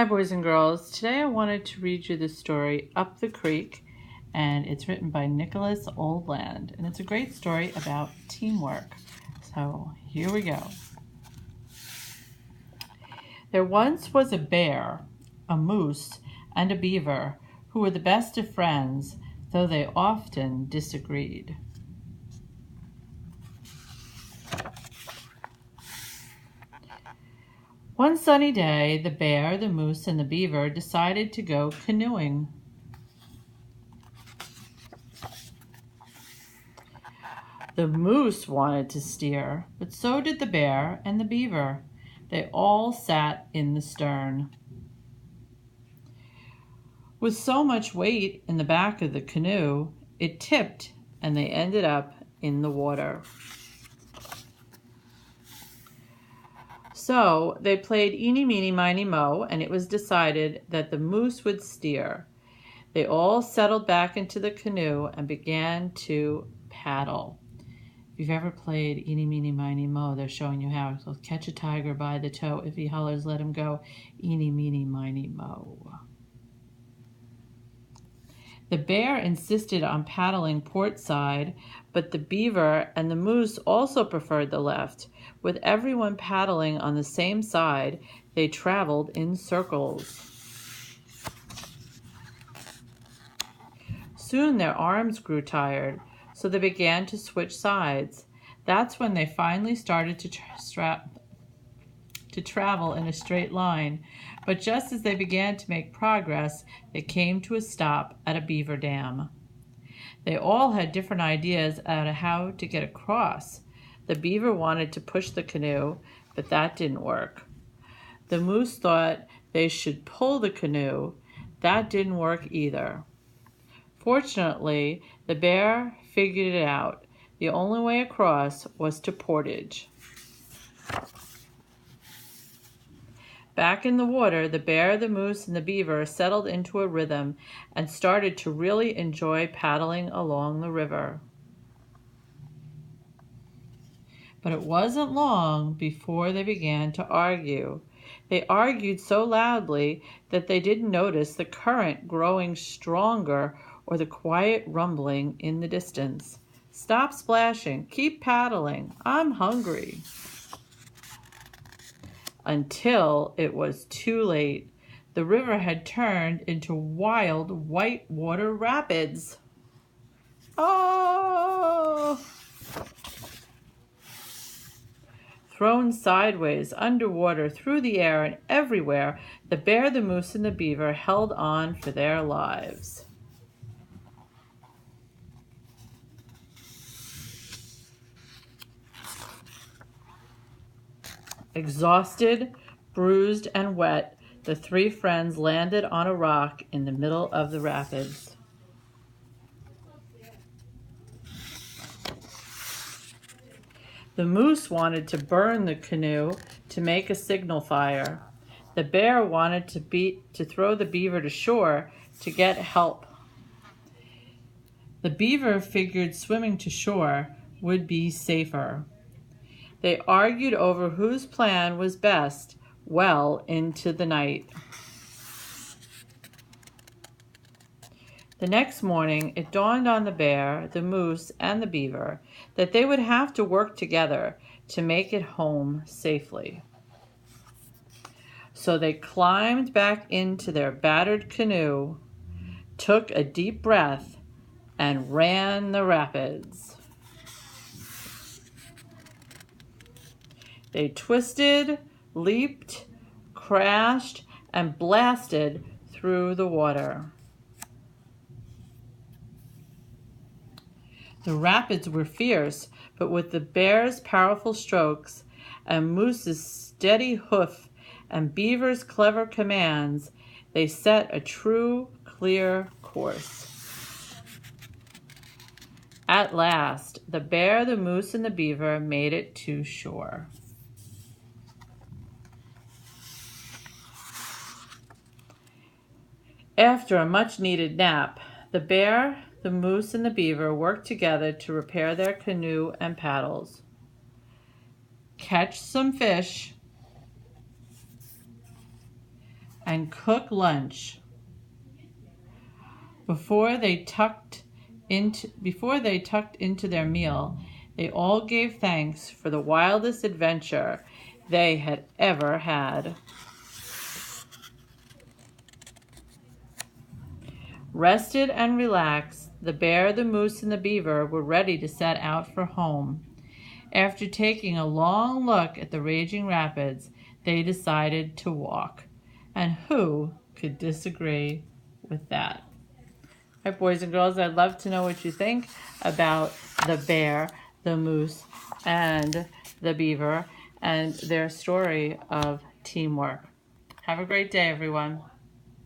Hi, boys and girls. Today I wanted to read you the story Up the Creek, and it's written by Nicholas Oldland, and it's a great story about teamwork. So here we go. There once was a bear, a moose, and a beaver who were the best of friends, though they often disagreed. One sunny day, the bear, the moose, and the beaver decided to go canoeing. The moose wanted to steer, but so did the bear and the beaver. They all sat in the stern. With so much weight in the back of the canoe, it tipped and they ended up in the water. So they played eeny, meeny, miny, moe, and it was decided that the moose would steer. They all settled back into the canoe and began to paddle. If you've ever played eeny, meeny, miny, moe, they're showing you how. So catch a tiger by the toe. If he hollers, let him go. Eeny, meeny, miny, moe. The bear insisted on paddling port side, but the beaver and the moose also preferred the left. With everyone paddling on the same side, they traveled in circles. Soon their arms grew tired, so they began to switch sides. That's when they finally started to travel in a straight line. But just as they began to make progress, they came to a stop at a beaver dam. They all had different ideas as to how to get across. The beaver wanted to push the canoe, but that didn't work. The moose thought they should pull the canoe. That didn't work either. Fortunately, the bear figured it out. The only way across was to portage. Back in the water, the bear, the moose, and the beaver settled into a rhythm and started to really enjoy paddling along the river. But it wasn't long before they began to argue. They argued so loudly that they didn't notice the current growing stronger or the quiet rumbling in the distance. Stop splashing. Keep paddling. I'm hungry. Until it was too late. The river had turned into wild whitewater rapids. Oh! Thrown sideways, underwater, through the air, and everywhere, the bear, the moose, and the beaver held on for their lives. Exhausted, bruised, and wet, the three friends landed on a rock in the middle of the rapids. The moose wanted to burn the canoe to make a signal fire. The bear wanted to throw the beaver to shore to get help. The beaver figured swimming to shore would be safer. They argued over whose plan was best well into the night. The next morning, it dawned on the bear, the moose, and the beaver that they would have to work together to make it home safely. So they climbed back into their battered canoe, took a deep breath, and ran the rapids. They twisted, leaped, crashed, and blasted through the water. The rapids were fierce, but with the bear's powerful strokes and Moose's steady hoof and Beaver's clever commands, they set a true, clear course. At last, the bear, the moose, and the beaver made it to shore. After a much-needed nap, the bear, the moose, and the beaver worked together to repair their canoe and paddles, catch some fish, and cook lunch. Before they tucked into their meal, they all gave thanks for the wildest adventure they had ever had. Rested and relaxed, the bear, the moose, and the beaver were ready to set out for home. After taking a long look at the raging rapids, they decided to walk. And who could disagree with that? All right, boys and girls, I'd love to know what you think about the bear, the moose, and the beaver and their story of teamwork. Have a great day, everyone.